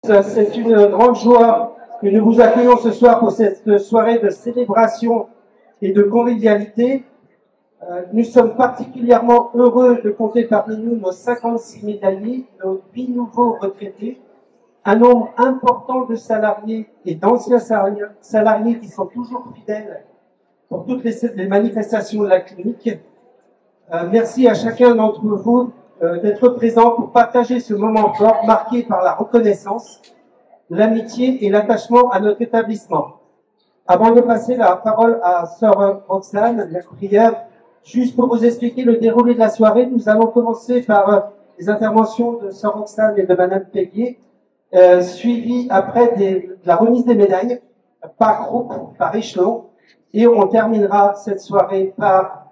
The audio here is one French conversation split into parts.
C'est une grande joie que nous vous accueillons ce soir pour cette soirée de célébration et de convivialité. Nous sommes particulièrement heureux de compter parmi nous nos 56 médaillés, nos 8 nouveaux retraités, un nombre important de salariés et d'anciens salariés qui sont toujours fidèles pour toutes les manifestations de la clinique. Merci à chacun d'entre vous d'être présent pour partager ce moment fort marqué par la reconnaissance, l'amitié et l'attachement à notre établissement. Avant de passer la parole à Sœur Roxane, la prière, juste pour vous expliquer le déroulé de la soirée, nous allons commencer par les interventions de Sœur Roxane et de Madame Péguier, suivies après de la remise des médailles par groupe, par échelon, et on terminera cette soirée par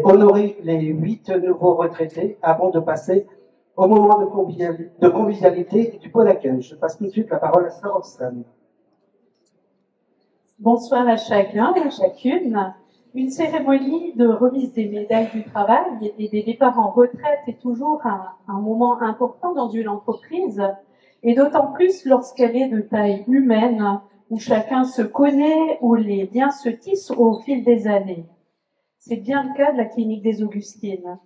honorer les 8 nouveaux retraités avant de passer au moment de convivialité et du pot d'accueil. Je passe tout de suite la parole à Sœur Roxane. Bonsoir à chacun et à chacune. Une cérémonie de remise des médailles du travail et des départs en retraite est toujours un moment important dans une entreprise, et d'autant plus lorsqu'elle est de taille humaine, où chacun se connaît, où les liens se tissent au fil des années. C'est bien le cas de la clinique des Augustines.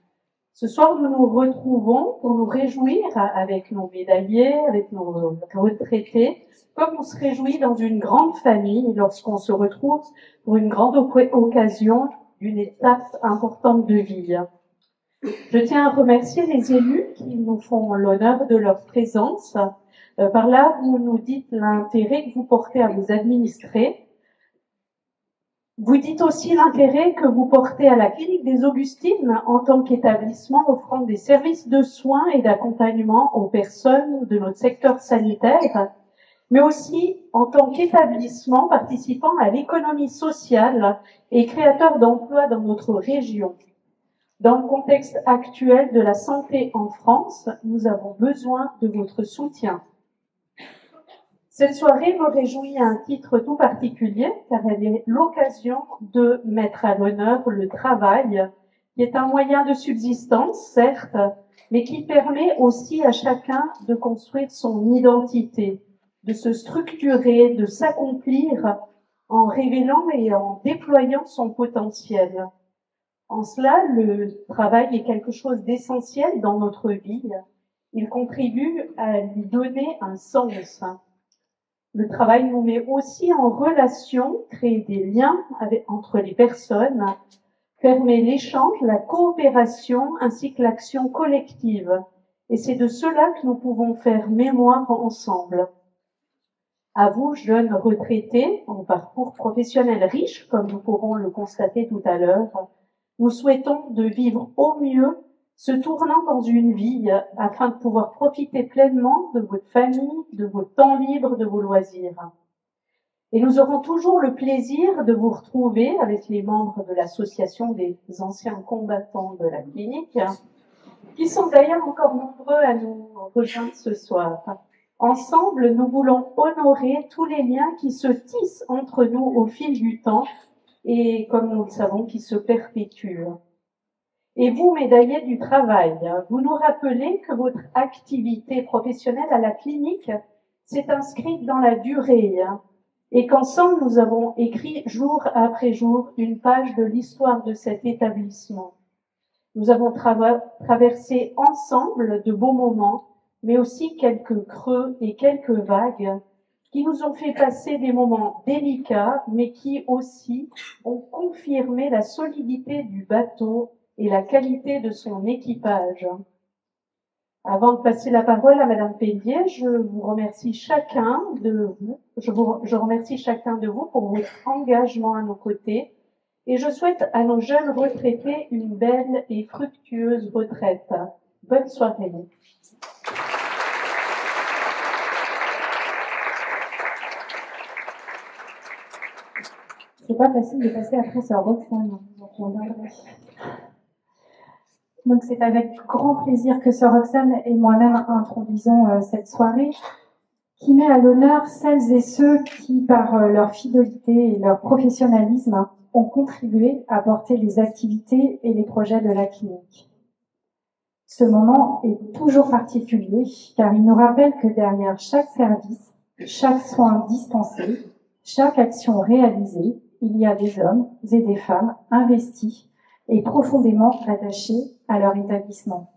Ce soir, nous nous retrouvons pour nous réjouir avec nos médaillés, avec nos retraités, comme on se réjouit dans une grande famille lorsqu'on se retrouve pour une grande occasion d'une étape importante de vie. Je tiens à remercier les élus qui nous font l'honneur de leur présence. Par là, vous nous dites l'intérêt que vous portez à vos administrés. Vous dites aussi l'intérêt que vous portez à la clinique des Augustines en tant qu'établissement offrant des services de soins et d'accompagnement aux personnes de notre secteur sanitaire, mais aussi en tant qu'établissement participant à l'économie sociale et créateur d'emplois dans notre région. Dans le contexte actuel de la santé en France, nous avons besoin de votre soutien. Cette soirée me réjouit à un titre tout particulier, car elle est l'occasion de mettre à l'honneur le travail, qui est un moyen de subsistance, certes, mais qui permet aussi à chacun de construire son identité, de se structurer, de s'accomplir en révélant et en déployant son potentiel. En cela, le travail est quelque chose d'essentiel dans notre vie. Il contribue à lui donner un sens. Le travail nous met aussi en relation, créer des liens entre les personnes, permet l'échange, la coopération ainsi que l'action collective. Et c'est de cela que nous pouvons faire mémoire ensemble. À vous, jeunes retraités, en parcours professionnel riche, comme nous pourrons le constater tout à l'heure, nous souhaitons de vivre au mieux se tournant dans une vie afin de pouvoir profiter pleinement de votre famille, de votre temps libre, de vos loisirs. Et nous aurons toujours le plaisir de vous retrouver avec les membres de l'association des anciens combattants de la clinique, qui sont d'ailleurs encore nombreux à nous rejoindre ce soir. Ensemble, nous voulons honorer tous les liens qui se tissent entre nous au fil du temps et, comme nous le savons, qui se perpétuent. Et vous, médaillés du travail, vous nous rappelez que votre activité professionnelle à la clinique s'est inscrite dans la durée et qu'ensemble, nous avons écrit jour après jour une page de l'histoire de cet établissement. Nous avons traversé ensemble de beaux moments, mais aussi quelques creux et quelques vagues qui nous ont fait passer des moments délicats, mais qui aussi ont confirmé la solidité du bateau et la qualité de son équipage. Avant de passer la parole à Madame Péguier, je remercie chacun de vous pour votre engagement à nos côtés et je souhaite à nos jeunes retraités une belle et fructueuse retraite. Bonne soirée. C'est pas facile de passer après Sœur Roxane. Donc c'est avec grand plaisir que Sœur Roxane et moi-même introduisons cette soirée qui met à l'honneur celles et ceux qui, par leur fidélité et leur professionnalisme, ont contribué à porter les activités et les projets de la clinique. Ce moment est toujours particulier car il nous rappelle que derrière chaque service, chaque soin dispensé, chaque action réalisée, il y a des hommes et des femmes investis et profondément attachés à leur établissement.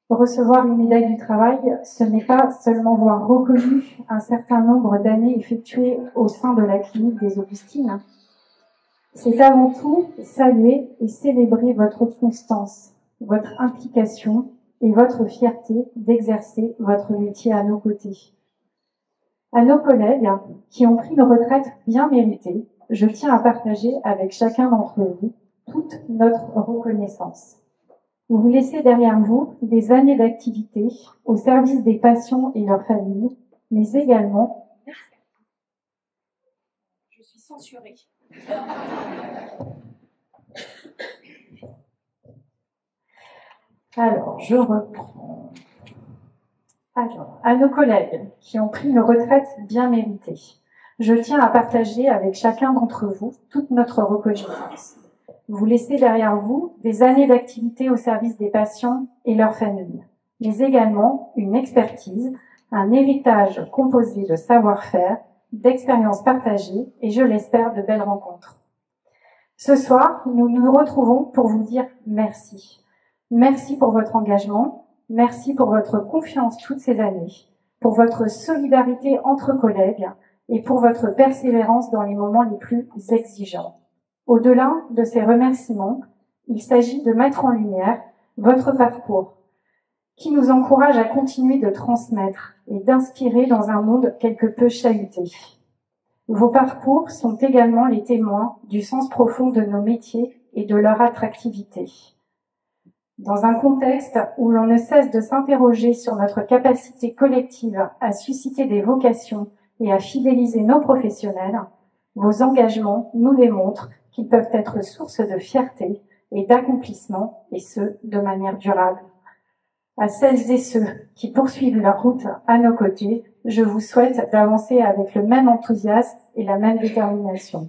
Recevoir une médaille du travail, ce n'est pas seulement voir reconnu un certain nombre d'années effectuées au sein de la clinique des Augustines, c'est avant tout saluer et célébrer votre constance, votre implication et votre fierté d'exercer votre métier à nos côtés. À nos collègues qui ont pris une retraite bien méritée, je tiens à partager avec chacun d'entre vous toute notre reconnaissance. Vous vous laissez derrière vous des années d'activité au service des patients et leurs familles, mais également... Je suis censurée. Alors, je reprends. Alors, à nos collègues qui ont pris une retraite bien méritée, je tiens à partager avec chacun d'entre vous toute notre reconnaissance. Vous laissez derrière vous des années d'activité au service des patients et leurs familles, mais également une expertise, un héritage composé de savoir-faire, d'expériences partagées et, je l'espère, de belles rencontres. Ce soir, nous nous retrouvons pour vous dire merci. Merci pour votre engagement, merci pour votre confiance toutes ces années, pour votre solidarité entre collègues et pour votre persévérance dans les moments les plus exigeants. Au-delà de ces remerciements, il s'agit de mettre en lumière votre parcours, qui nous encourage à continuer de transmettre et d'inspirer dans un monde quelque peu chahuté. Vos parcours sont également les témoins du sens profond de nos métiers et de leur attractivité. Dans un contexte où l'on ne cesse de s'interroger sur notre capacité collective à susciter des vocations et à fidéliser nos professionnels, vos engagements nous démontrent qu'ils peuvent être source de fierté et d'accomplissement, et ce, de manière durable. À celles et ceux qui poursuivent leur route à nos côtés, je vous souhaite d'avancer avec le même enthousiasme et la même détermination.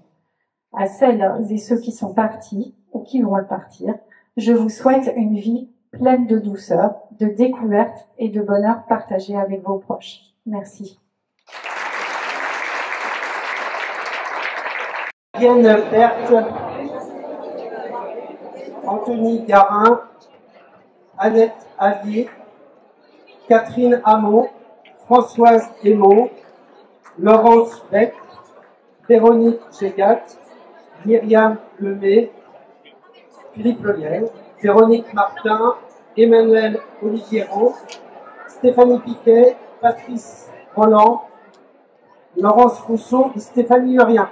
À celles et ceux qui sont partis ou qui vont le partir, je vous souhaite une vie pleine de douceur, de découverte et de bonheur partagé avec vos proches. Merci. Diane Berthe, Anthony Garin, Annette Allier, Catherine Hamon, Françoise Hémaud, Laurence Beck, Véronique Gégat, Myriam Lemay, Philippe Lelièvre, Véronique Martin, Emmanuel Oliviero, Stéphanie Piquet, Patrice Roland, Laurence Rousseau et Stéphanie Lurien.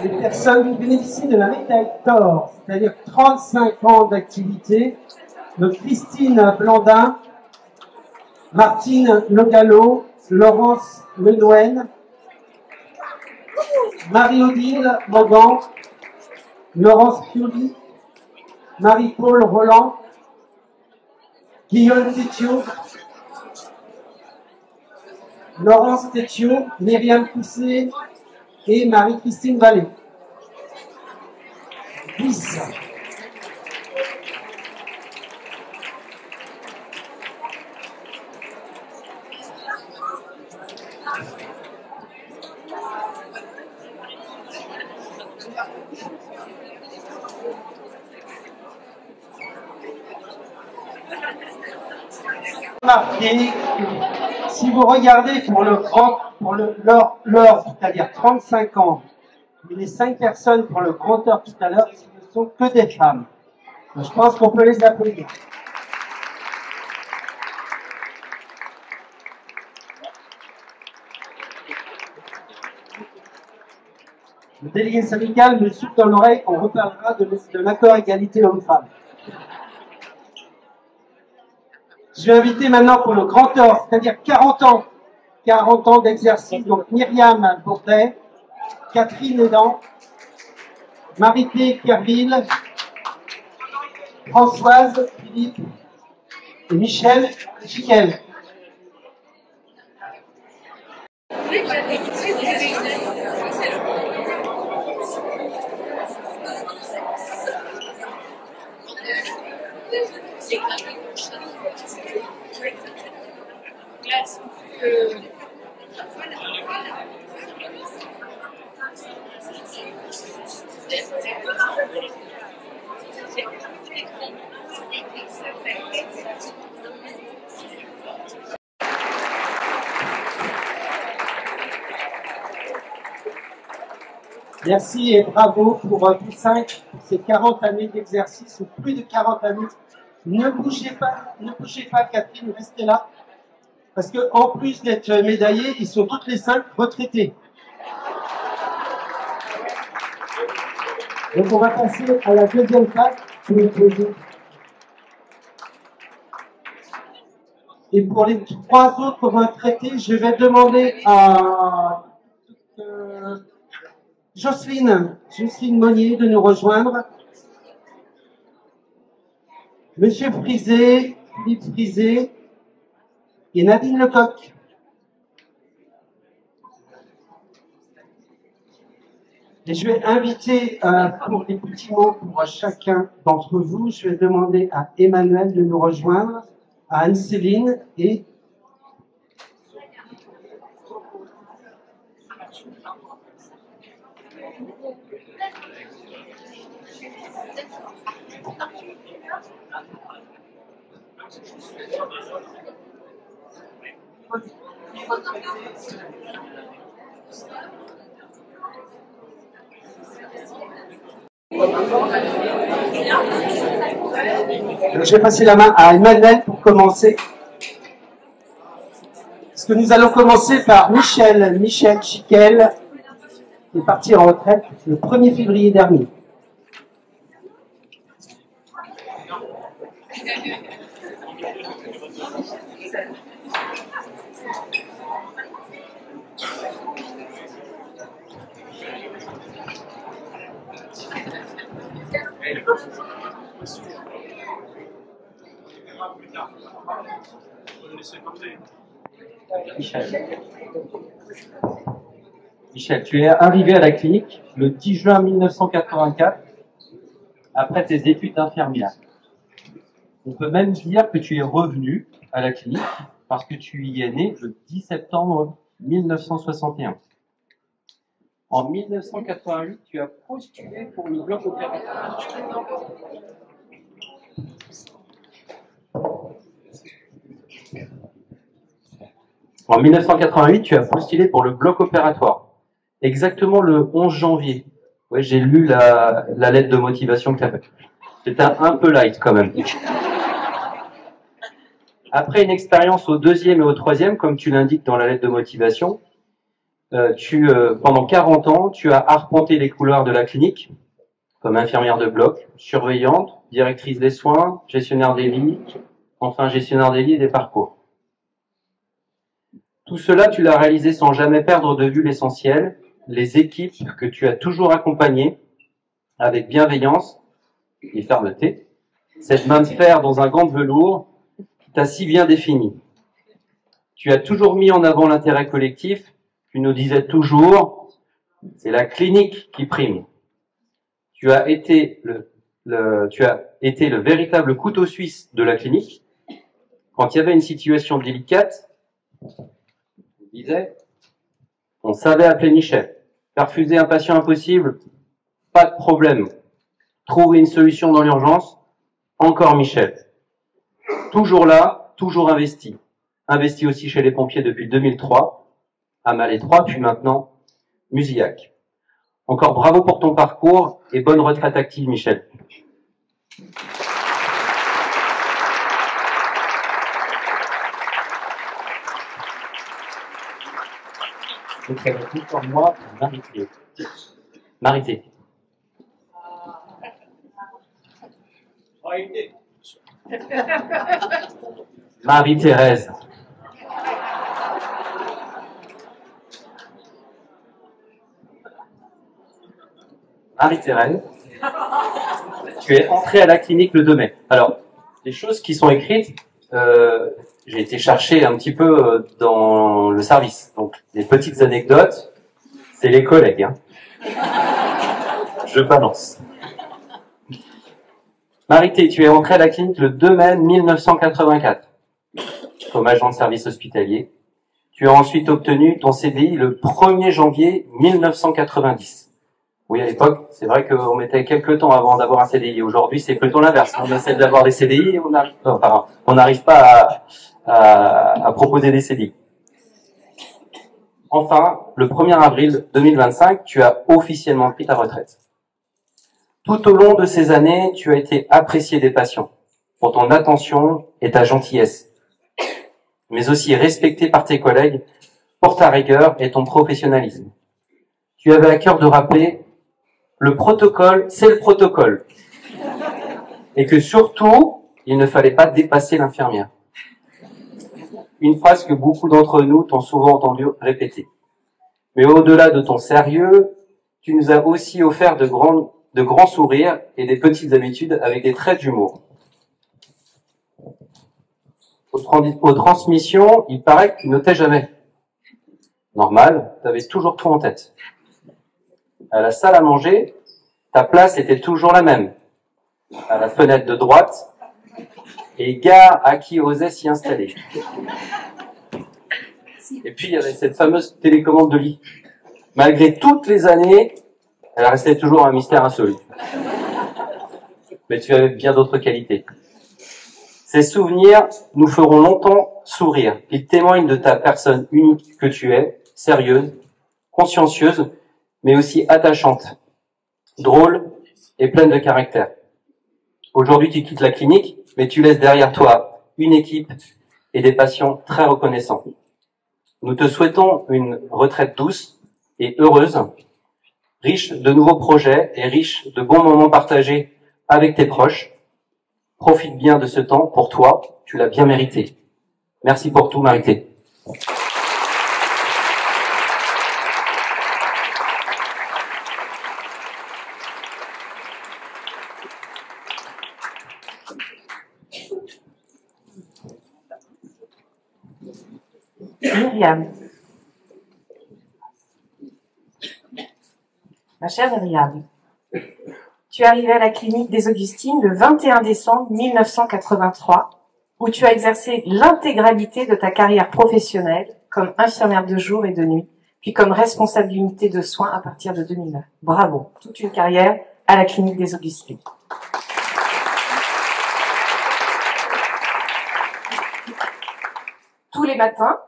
Les personnes qui bénéficient de la médaille d'or, c'est-à-dire 35 ans d'activité, de Christine Blandin, Martine Legallo, Laurence Lenouen, Marie-Odile Mogan, Laurence Pioli, Marie-Paul Roland, Guillaume Tétiot, Laurence Tétiot, Myriam Pousset et Marie-Christine Vallée. 10. Remarquez, si vous regardez pour l'heure, c'est-à-dire 35 ans, et les 5 personnes pour le grand heure tout à l'heure, ce ne sont que des femmes. Donc, je pense qu'on peut les applaudir. Le délégué syndical me souffle dans l'oreille qu'on reparlera de l'accord égalité homme-femme. Je vais inviter maintenant pour le grand or, c'est-à-dire 40 ans d'exercice, donc Myriam Bourdet, Catherine Edan, Marie-Pé Kerville, Françoise Philippe et Michel Chiquel. Merci et bravo pour tous 5 pour ces 40 années d'exercice, ou plus de 40 années. Ne bougez pas Catherine, restez là. Parce que en plus d'être médaillés, ils sont toutes les 5 retraités. Donc on va passer à la deuxième phase. Et pour les 3 autres retraités, je vais demander à Jocelyne Monnier de nous rejoindre. Monsieur Frisé, Philippe Frisé et Nadine Lecoq. Et je vais inviter pour les petits mots pour chacun d'entre vous, je vais demander à Emmanuel de nous rejoindre, à Anne-Céline et je vais passer la main à Emmanuel pour commencer. Parce que nous allons commencer par Michel Chiquel, qui est parti en retraite le 1er février dernier. Michel, tu es arrivé à la clinique le 10 juin 1984 après tes études d'infirmière. On peut même dire que tu es revenu à la clinique parce que tu y es né le 10 septembre 1961. En 1988, tu as postulé pour le bloc opératoire. En 1988, tu as postulé pour le bloc opératoire. Exactement le 11 janvier. Ouais, j'ai lu la lettre de motivation que tu avais. C'était un peu light quand même. Après une expérience au 2e et au 3e, comme tu l'indiques dans la lettre de motivation, pendant 40 ans, tu as arpenté les couloirs de la clinique, comme infirmière de bloc, surveillante, directrice des soins, gestionnaire des lits, enfin gestionnaire des lits et des parcours. Tout cela, tu l'as réalisé sans jamais perdre de vue l'essentiel, les équipes que tu as toujours accompagnées avec bienveillance et fermeté, cette main de fer dans un gant de velours qui t'a si bien défini. Tu as toujours mis en avant l'intérêt collectif, tu nous disais toujours, c'est la clinique qui prime. Tu as été le véritable couteau suisse de la clinique. Quand il y avait une situation délicate, on disait, on savait appeler Michel. Perfuser un patient impossible, pas de problème. Trouver une solution dans l'urgence, encore Michel. Toujours là, toujours investi. Investi aussi chez les pompiers depuis 2003, à Malais 3, puis maintenant Musillac. Encore bravo pour ton parcours et bonne retraite active, Michel. C'est très beaucoup pour moi, Marie-Clé. Marité. Marie-Thérèse. Marie-Thérèse, tu es entrée à la clinique le 2 mai. Alors, les choses qui sont écrites, j'ai été chercher un petit peu dans le service. Donc, les petites anecdotes, c'est les collègues. Hein. Je balance. Marité, tu es entrée à la clinique le 2 mai 1984 comme agent de service hospitalier. Tu as ensuite obtenu ton CDI le 1er janvier 1990. Oui, à l'époque, c'est vrai qu'on mettait quelques temps avant d'avoir un CDI. Aujourd'hui, c'est plutôt l'inverse. On essaie d'avoir des CDI et on n'arrive pas à proposer des CDI. Enfin, le 1er avril 2025, tu as officiellement pris ta retraite. Tout au long de ces années, tu as été apprécié des patients pour ton attention et ta gentillesse, mais aussi respecté par tes collègues pour ta rigueur et ton professionnalisme. Tu avais à cœur de rappeler le protocole, c'est le protocole, et que surtout, il ne fallait pas dépasser l'infirmière. Une phrase que beaucoup d'entre nous t'ont souvent entendu répéter. Mais au-delà de ton sérieux, tu nous as aussi offert de grands sourires et des petites habitudes avec des traits d'humour. Aux transmissions, il paraît que tu notais jamais. Normal, tu avais toujours tout en tête. À la salle à manger, ta place était toujours la même. À la fenêtre de droite, et gare à qui osait s'y installer. Et puis, il y avait cette fameuse télécommande de lit. Malgré toutes les années, elle restait toujours un mystère insolu. Mais tu avais bien d'autres qualités. Ces souvenirs nous feront longtemps sourire. Ils témoignent de ta personne unique que tu es, sérieuse, consciencieuse, mais aussi attachante, drôle et pleine de caractère. Aujourd'hui, tu quittes la clinique, mais tu laisses derrière toi une équipe et des patients très reconnaissants. Nous te souhaitons une retraite douce et heureuse, riche de nouveaux projets et riche de bons moments partagés avec tes proches. Profite bien de ce temps pour toi, tu l'as bien mérité. Merci pour tout, Marité. Myriam. Ma chère Myriam, tu es arrivée à la clinique des Augustines le 21 décembre 1983, où tu as exercé l'intégralité de ta carrière professionnelle comme infirmière de jour et de nuit, puis comme responsable d'unité de soins à partir de 2009. Bravo, toute une carrière à la clinique des Augustines. Tous les matins,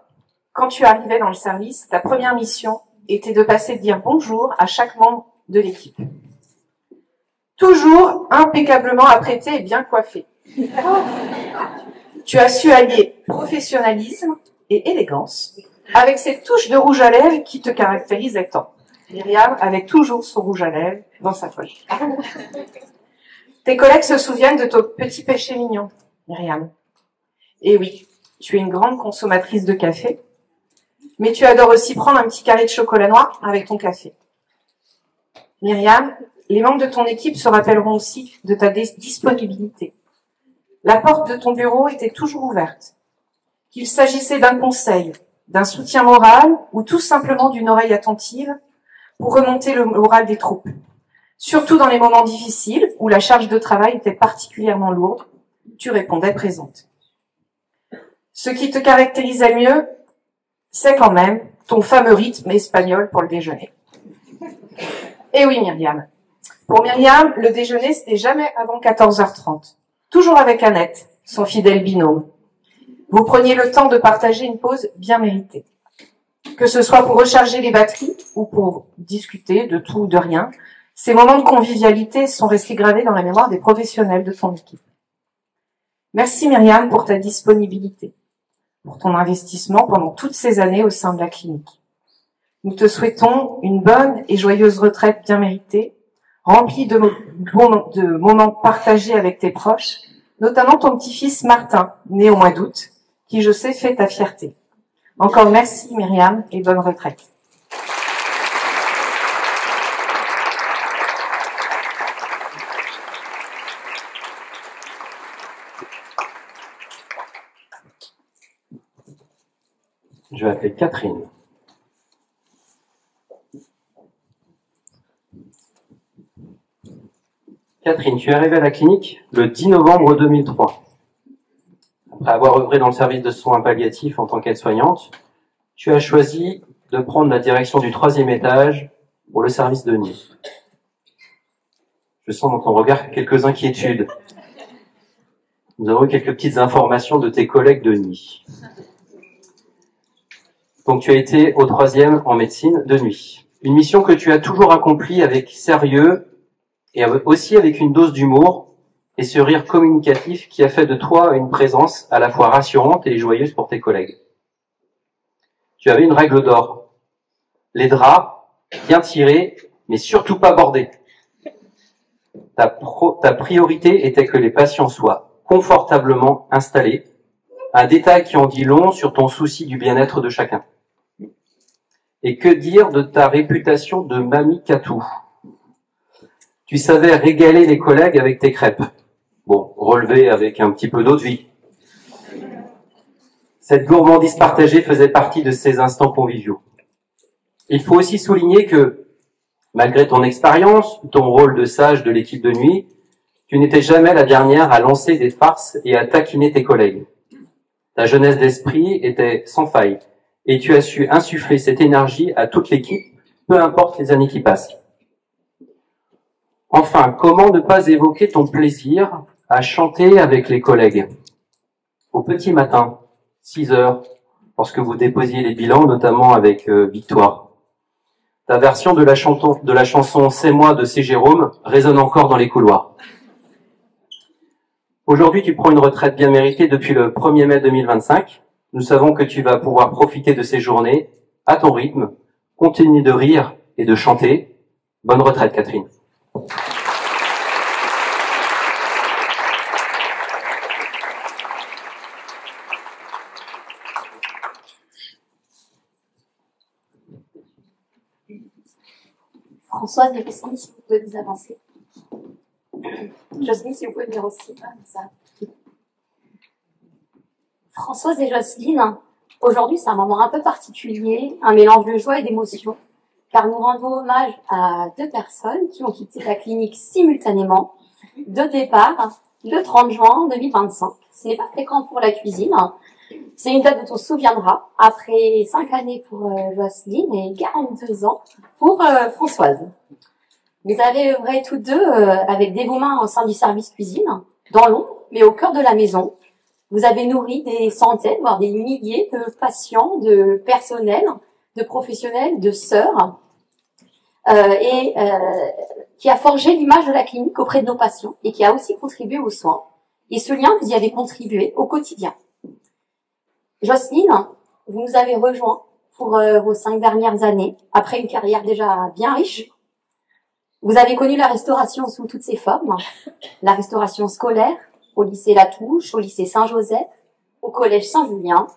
quand tu arrivais dans le service, ta première mission était de passer de dire bonjour à chaque membre de l'équipe. Toujours impeccablement apprêté et bien coiffé. Tu as su allier professionnalisme et élégance avec cette touche de rouge à lèvres qui te caractérisait tant. Myriam avait toujours son rouge à lèvres dans sa poche. Tes collègues se souviennent de ton petit péché mignon, Myriam. Et oui, tu es une grande consommatrice de café, mais tu adores aussi prendre un petit carré de chocolat noir avec ton café. Myriam, les membres de ton équipe se rappelleront aussi de ta disponibilité. La porte de ton bureau était toujours ouverte. Qu'il s'agissait d'un conseil, d'un soutien moral ou tout simplement d'une oreille attentive pour remonter le moral des troupes. Surtout dans les moments difficiles où la charge de travail était particulièrement lourde, tu répondais présente. Ce qui te caractérisait mieux, c'est quand même ton fameux rythme espagnol pour le déjeuner. Et oui, Myriam. Pour Myriam, le déjeuner, c'était jamais avant 14h30. Toujours avec Annette, son fidèle binôme. Vous preniez le temps de partager une pause bien méritée. Que ce soit pour recharger les batteries ou pour discuter de tout ou de rien, ces moments de convivialité sont restés gravés dans la mémoire des professionnels de ton équipe. Merci Myriam pour ta disponibilité, pour ton investissement pendant toutes ces années au sein de la clinique. Nous te souhaitons une bonne et joyeuse retraite bien méritée, remplie de moments partagés avec tes proches, notamment ton petit-fils Martin, né au mois d'août, qui je sais fait ta fierté. Encore merci Myriam et bonne retraite. Je vais appeler Catherine. Catherine, tu es arrivée à la clinique le 10 novembre 2003. Après avoir œuvré dans le service de soins palliatifs en tant qu'aide-soignante, tu as choisi de prendre la direction du 3e étage pour le service de nuit. Je sens dans ton regard quelques inquiétudes. Nous avons eu quelques petites informations de tes collègues de nuit. Donc tu as été au 3e en médecine de nuit. Une mission que tu as toujours accomplie avec sérieux et aussi avec une dose d'humour et ce rire communicatif qui a fait de toi une présence à la fois rassurante et joyeuse pour tes collègues. Tu avais une règle d'or. Les draps, bien tirés, mais surtout pas bordés. Ta priorité était que les patients soient confortablement installés, un détail qui en dit long sur ton souci du bien-être de chacun. Et que dire de ta réputation de mamie Catou? Tu savais régaler les collègues avec tes crêpes. Bon, relevées avec un petit peu d'eau de vie. Cette gourmandise partagée faisait partie de ces instants conviviaux. Il faut aussi souligner que, malgré ton expérience, ton rôle de sage de l'équipe de nuit, tu n'étais jamais la dernière à lancer des farces et à taquiner tes collègues. Ta jeunesse d'esprit était sans faille et tu as su insuffler cette énergie à toute l'équipe, peu importe les années qui passent. Enfin, comment ne pas évoquer ton plaisir à chanter avec les collègues au petit matin, 6 heures, lorsque vous déposiez les bilans, notamment avec Victoire. Ta version de la chanson « C'est moi » de C. Jérôme résonne encore dans les couloirs. Aujourd'hui, tu prends une retraite bien méritée depuis le 1er mai 2025. Nous savons que tu vas pouvoir profiter de ces journées à ton rythme, continuer de rire et de chanter. Bonne retraite, Catherine. Françoise et Jocelyne, si vous pouvez vous avancer. Jocelyne, si vous pouvez venir aussi. Ça. Françoise et Jocelyne, aujourd'hui c'est un moment un peu particulier, un mélange de joie et d'émotion, car nous rendons hommage à 2 personnes qui ont quitté la clinique simultanément, de départ, le 30 juin 2025. Ce n'est pas fréquent pour la cuisine. C'est une date dont on se souviendra après 5 années pour Jocelyne et 42 ans pour Françoise. Vous avez œuvré toutes deux avec dévouement au sein du service cuisine, dans l'ombre, mais au cœur de la maison. Vous avez nourri des centaines, voire des milliers de patients, de personnels, de professionnels, de sœurs, qui a forgé l'image de la clinique auprès de nos patients et qui a aussi contribué aux soins. Et ce lien, vous y avez contribué au quotidien. Jocelyne, vous nous avez rejoints pour vos 5 dernières années, après une carrière déjà bien riche. Vous avez connu la restauration sous toutes ses formes, la restauration scolaire, au lycée Latouche, au lycée Saint-Joseph, au collège Saint-Julien.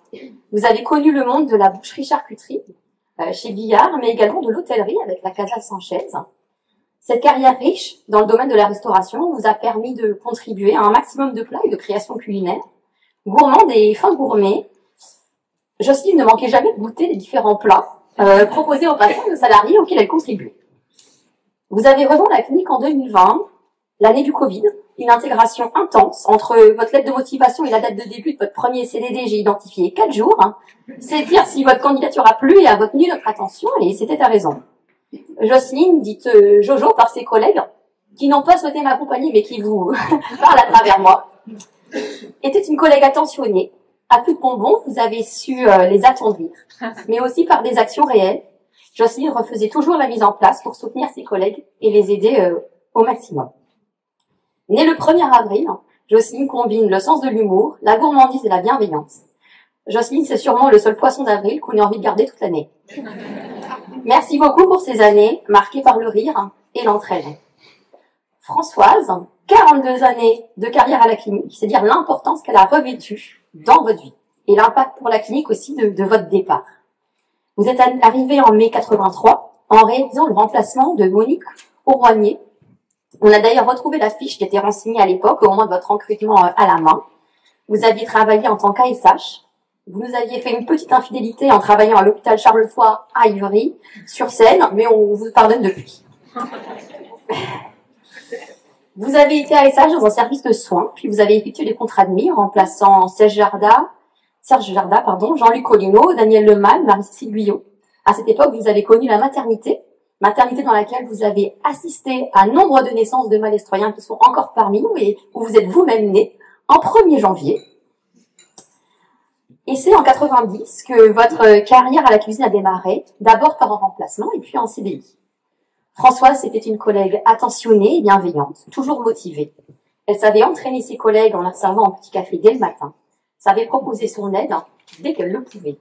Vous avez connu le monde de la boucherie-charcuterie, chez Billard, mais également de l'hôtellerie avec la Casa Sanchez. Cette carrière riche dans le domaine de la restauration vous a permis de contribuer à un maximum de plats et de créations culinaires, gourmandes et fins gourmets. Jocelyne ne manquait jamais de goûter les différents plats proposés aux patients et aux salariés auxquels elle contribuait. Vous avez rejoint la clinique en 2020, l'année du Covid, une intégration intense entre votre lettre de motivation et la date de début de votre premier CDD. J'ai identifié 4 jours. C'est dire si votre candidature a plu et a retenu notre attention, et c'était à raison. Jocelyne, dite Jojo par ses collègues, qui n'ont pas souhaité m'accompagner mais qui vous parlent à travers moi, était une collègue attentionnée. À plus de bonbons, vous avez su les attendrir, mais aussi par des actions réelles. Jocelyne refaisait toujours la mise en place pour soutenir ses collègues et les aider au maximum. Née le 1er avril, Jocelyne combine le sens de l'humour, la gourmandise et la bienveillance. Jocelyne, c'est sûrement le seul poisson d'avril qu'on ait envie de garder toute l'année. Merci beaucoup pour ces années marquées par le rire et l'entraide. Françoise, 42 années de carrière à la clinique, c'est dire l'importance qu'elle a revêtue dans votre vie et l'impact pour la clinique aussi de votre départ. Vous êtes arrivée en mai 83 en réalisant le remplacement de Monique Auroignier. On a d'ailleurs retrouvé la fiche qui était renseignée à l'époque au moment de votre recrutement à la main. Vous aviez travaillé en tant qu'ASH. Vous nous aviez fait une petite infidélité en travaillant à l'hôpital Charles-Foix à Ivry, sur Seine, mais on vous pardonne depuis. Vous avez été ASH dans un service de soins, puis vous avez effectué des contrats de nuit, remplaçant Serge Jarda, Jean-Luc Collineau, Daniel Lemal, Marie-Cécile Guyot. À cette époque, vous avez connu la maternité dans laquelle vous avez assisté à nombre de naissances de malestroyens qui sont encore parmi nous et où vous êtes vous-même né en 1er janvier. Et c'est en 90 que votre carrière à la cuisine a démarré, d'abord par un remplacement et puis en CDI. Françoise, c'était une collègue attentionnée et bienveillante, toujours motivée. Elle savait entraîner ses collègues en leur servant un petit café dès le matin, savait proposer son aide dès qu'elle le pouvait.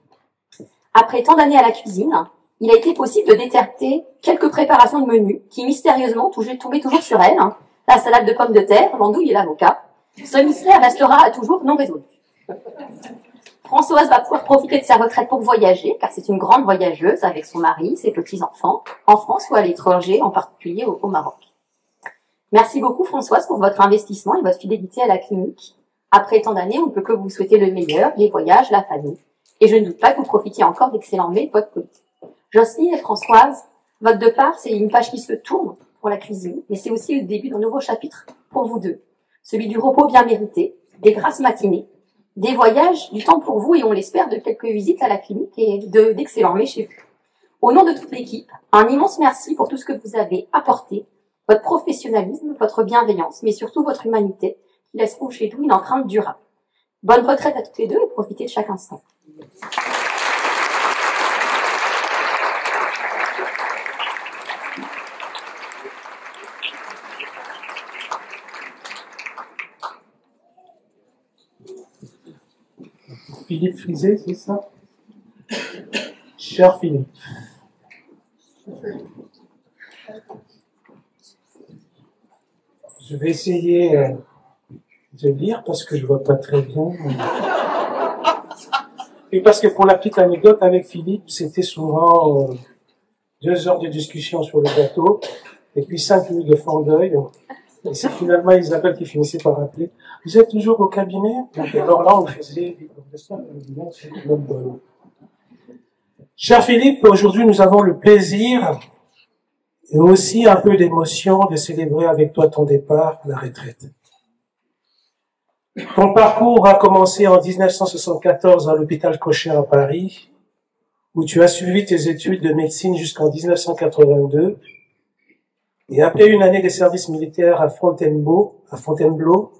Après tant d'années à la cuisine, il a été possible de détecter quelques préparations de menus qui mystérieusement tombaient toujours sur elle, la salade de pommes de terre, l'andouille et l'avocat. Ce mystère restera toujours non résolu. Françoise va pouvoir profiter de sa retraite pour voyager, car c'est une grande voyageuse avec son mari, ses petits-enfants, en France ou à l'étranger, en particulier au Maroc. Merci beaucoup Françoise pour votre investissement et votre fidélité à la clinique. Après tant d'années, on ne peut que vous souhaiter le meilleur, les voyages, la famille. Et je ne doute pas que vous profitiez encore d'excellents mets de votre politique. Jocelyne et Françoise, votre départ, c'est une page qui se tourne pour la cuisine, mais c'est aussi le début d'un nouveau chapitre pour vous deux. Celui du repos bien mérité, des grasses matinées, des voyages, du temps pour vous et on l'espère de quelques visites à la clinique et d'excellents mets chez vous. Au nom de toute l'équipe, un immense merci pour tout ce que vous avez apporté, votre professionnalisme, votre bienveillance, mais surtout votre humanité, qui laisseront chez vous une empreinte durable. Bonne retraite à toutes les deux et profitez de chaque instant. Philippe Frisé, c'est ça? Cher Philippe. Je vais essayer de lire parce que je vois pas très bien. Et parce que pour la petite anecdote avec Philippe, c'était souvent 2 heures de discussion sur le gâteau et puis 5 minutes de fond d'œil. Et c'est finalement Isabelle qui finissait par appeler. Vous êtes toujours au cabinet? Et alors là, on faisait... Cher Philippe, aujourd'hui, nous avons le plaisir et aussi un peu d'émotion de célébrer avec toi ton départ à la retraite. Ton parcours a commencé en 1974 à l'hôpital Cochin à Paris, où tu as suivi tes études de médecine jusqu'en 1982. Et après une année de service militaire à Fontainebleau,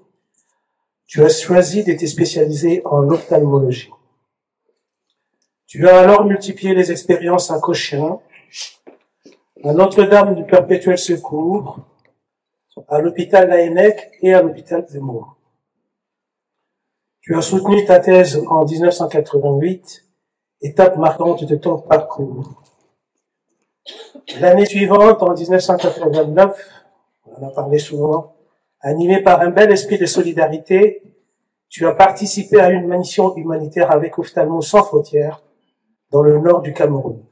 tu as choisi de te spécialiser en ophtalmologie. Tu as alors multiplié les expériences à Cochin, à Notre-Dame du Perpétuel Secours, à l'hôpital Laennec et à l'hôpital de Meaux. Tu as soutenu ta thèse en 1988, étape marquante de ton parcours. L'année suivante, en 1989, on en a parlé souvent, animé par un bel esprit de solidarité, tu as participé à une mission humanitaire avec Ophtalmo Sans Frontières dans le nord du Cameroun.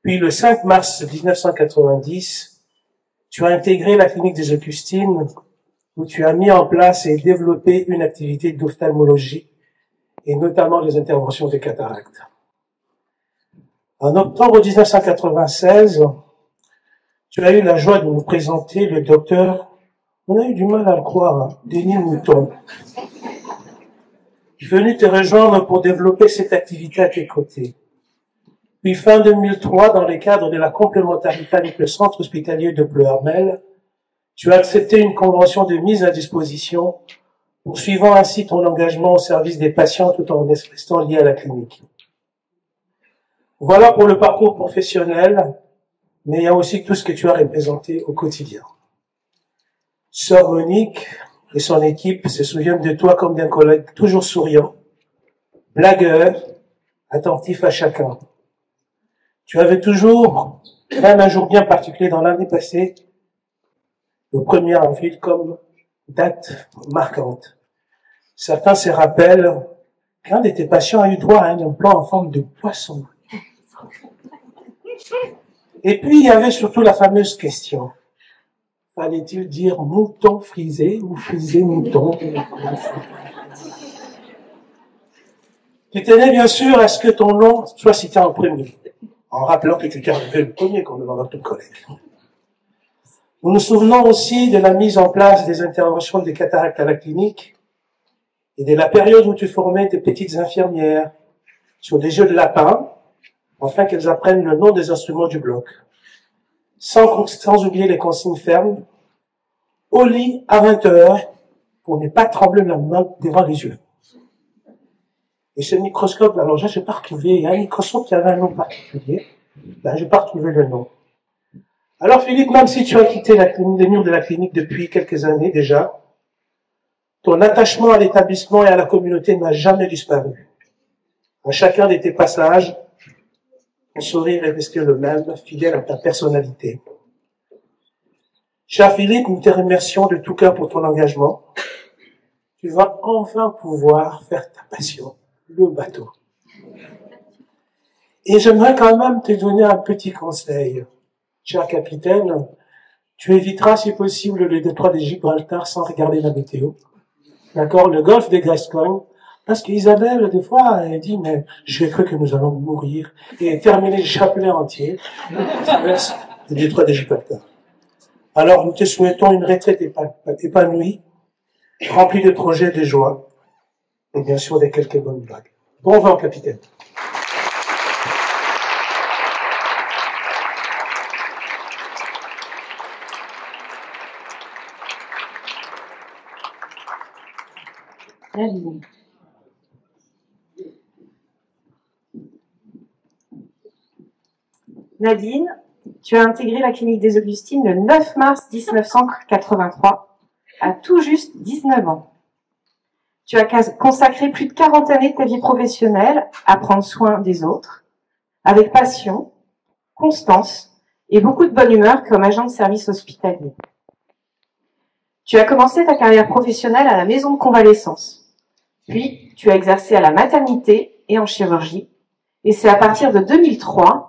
Puis le 5 mars 1990, tu as intégré la clinique des Augustines où tu as mis en place et développé une activité d'ophtalmologie et notamment des interventions de cataractes. En octobre 1996, tu as eu la joie de nous présenter le docteur, on a eu du mal à le croire, Denis Mouton, venu te rejoindre pour développer cette activité à tes côtés. Puis fin 2003, dans le cadre de la complémentarité avec le centre hospitalier de Pleuharmel, tu as accepté une convention de mise à disposition, poursuivant ainsi ton engagement au service des patients tout en restant lié à la clinique. Voilà pour le parcours professionnel, mais il y a aussi tout ce que tu as représenté au quotidien. Sœur Monique et son équipe se souviennent de toi comme d'un collègue toujours souriant, blagueur, attentif à chacun. Tu avais toujours, même un jour bien particulier dans l'année passée, le 1er avril comme date marquante. Certains se rappellent qu'un de tes patients a eu droit à un implant en forme de poisson. Et puis, il y avait surtout la fameuse question. Fallait-il dire mouton frisé ou frisé mouton? Tu tenais bien sûr à ce que ton nom soit cité en premier, en rappelant que tu t'es arrivé le premier comme dans notre collègue. Nous nous souvenons aussi de la mise en place des interventions des cataractes à la clinique et de la période où tu formais tes petites infirmières sur des jeux de lapin, afin qu'elles apprennent le nom des instruments du bloc. Sans oublier les consignes fermes, au lit à 20 heures, pour ne pas trembler la main devant les yeux. Et ce microscope, alors je n'ai pas retrouvé, il y a un microscope qui avait un nom particulier, ben, je n'ai pas retrouvé le nom. Alors Philippe, même si tu as quitté les murs de la clinique depuis quelques années déjà, ton attachement à l'établissement et à la communauté n'a jamais disparu. À chacun de tes passages, ton sourire est resté le même, fidèle à ta personnalité. Cher Philippe, nous te remercions de tout cœur pour ton engagement. Tu vas enfin pouvoir faire ta passion, le bateau. Et j'aimerais quand même te donner un petit conseil. Cher capitaine, tu éviteras si possible le détroit de Gibraltar sans regarder la météo. D'accord? Le golfe de Gascogne. Parce qu'Isabelle, des fois, elle dit, mais j'ai cru que nous allons mourir et terminer le chapelet entier. Le détroit de Gibraltar. Alors, nous te souhaitons une retraite épanouie, remplie de projets, de joie, et bien sûr de quelques bonnes blagues. Bon vent, capitaine. Nadine, tu as intégré la clinique des Augustines le 9 mars 1983, à tout juste 19 ans. Tu as consacré plus de 40 années de ta vie professionnelle à prendre soin des autres, avec passion, constance et beaucoup de bonne humeur comme agent de service hospitalier. Tu as commencé ta carrière professionnelle à la maison de convalescence. Puis, tu as exercé à la maternité et en chirurgie. Et c'est à partir de 2003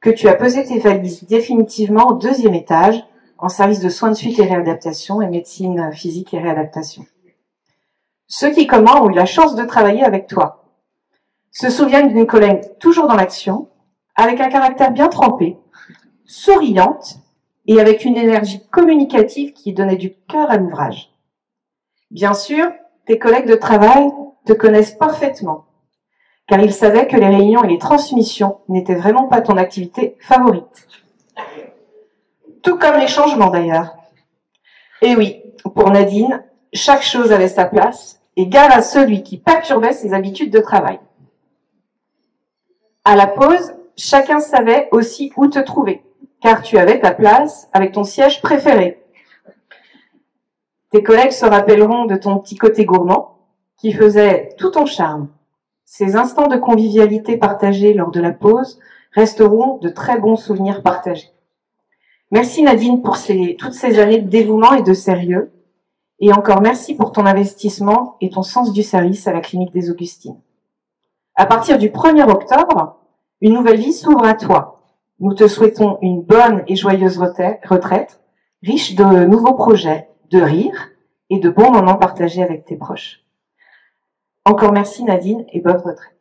que tu as posé tes valises définitivement au 2e étage, en service de soins de suite et réadaptation et médecine physique et réadaptation. Ceux qui, comme moi, ont eu la chance de travailler avec toi se souviennent d'une collègue toujours dans l'action, avec un caractère bien trempé, souriante et avec une énergie communicative qui donnait du cœur à l'ouvrage. Bien sûr, tes collègues de travail te connaissent parfaitement, car ils savaient que les réunions et les transmissions n'étaient vraiment pas ton activité favorite. Tout comme les changements d'ailleurs. Et oui, pour Nadine, chaque chose avait sa place, et gare à celui qui perturbait ses habitudes de travail. À la pause, chacun savait aussi où te trouver, car tu avais ta place avec ton siège préféré. Tes collègues se rappelleront de ton petit côté gourmand, qui faisait tout ton charme. Ces instants de convivialité partagés lors de la pause resteront de très bons souvenirs partagés. Merci Nadine pour toutes ces années de dévouement et de sérieux. Et encore merci pour ton investissement et ton sens du service à la clinique des Augustines. À partir du 1er octobre, une nouvelle vie s'ouvre à toi. Nous te souhaitons une bonne et joyeuse retraite, riche de nouveaux projets, de rires et de bons moments partagés avec tes proches. Encore merci Nadine et bonne retraite.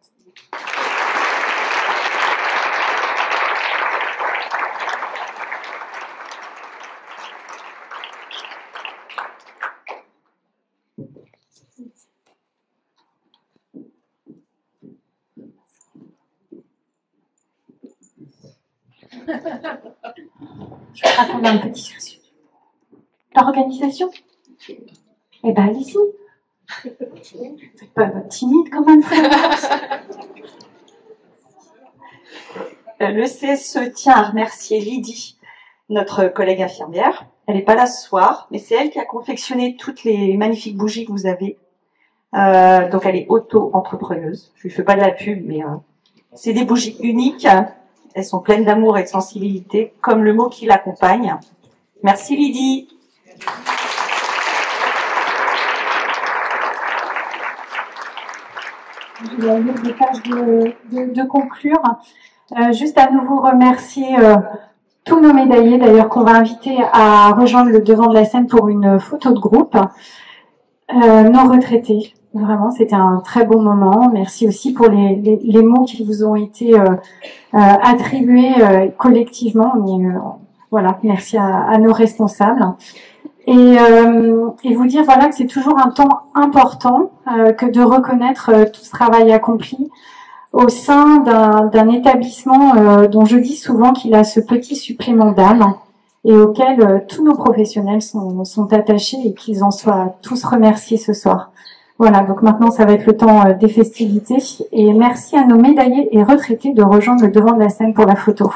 Je vais raconter un petit résumé. L'organisation? Eh ben, allez-y. Faites pas votre timide quand même. Le CSE tient à remercier Lydie, notre collègue infirmière. Elle n'est pas là ce soir, mais c'est elle qui a confectionné toutes les magnifiques bougies que vous avez. Donc elle est auto-entrepreneuse. Je lui fais pas de la pub, mais c'est des bougies uniques. Elles sont pleines d'amour et de sensibilité, comme le mot qui l'accompagne. Merci Lydie. Il y a eu des pages de conclure. Juste à nouveau remercier tous nos médaillés, d'ailleurs, qu'on va inviter à rejoindre le devant de la scène pour une photo de groupe. Nos retraités, vraiment, c'était un très bon moment. Merci aussi pour les mots qui vous ont été attribués collectivement. Voilà, merci à nos responsables. Et vous dire voilà que c'est toujours un temps important que de reconnaître tout ce travail accompli au sein d'un établissement dont je dis souvent qu'il a ce petit supplément d'âme et auquel tous nos professionnels sont attachés et qu'ils en soient tous remerciés ce soir. Voilà, donc maintenant ça va être le temps des festivités et merci à nos médaillés et retraités de rejoindre le devant de la scène pour la photo.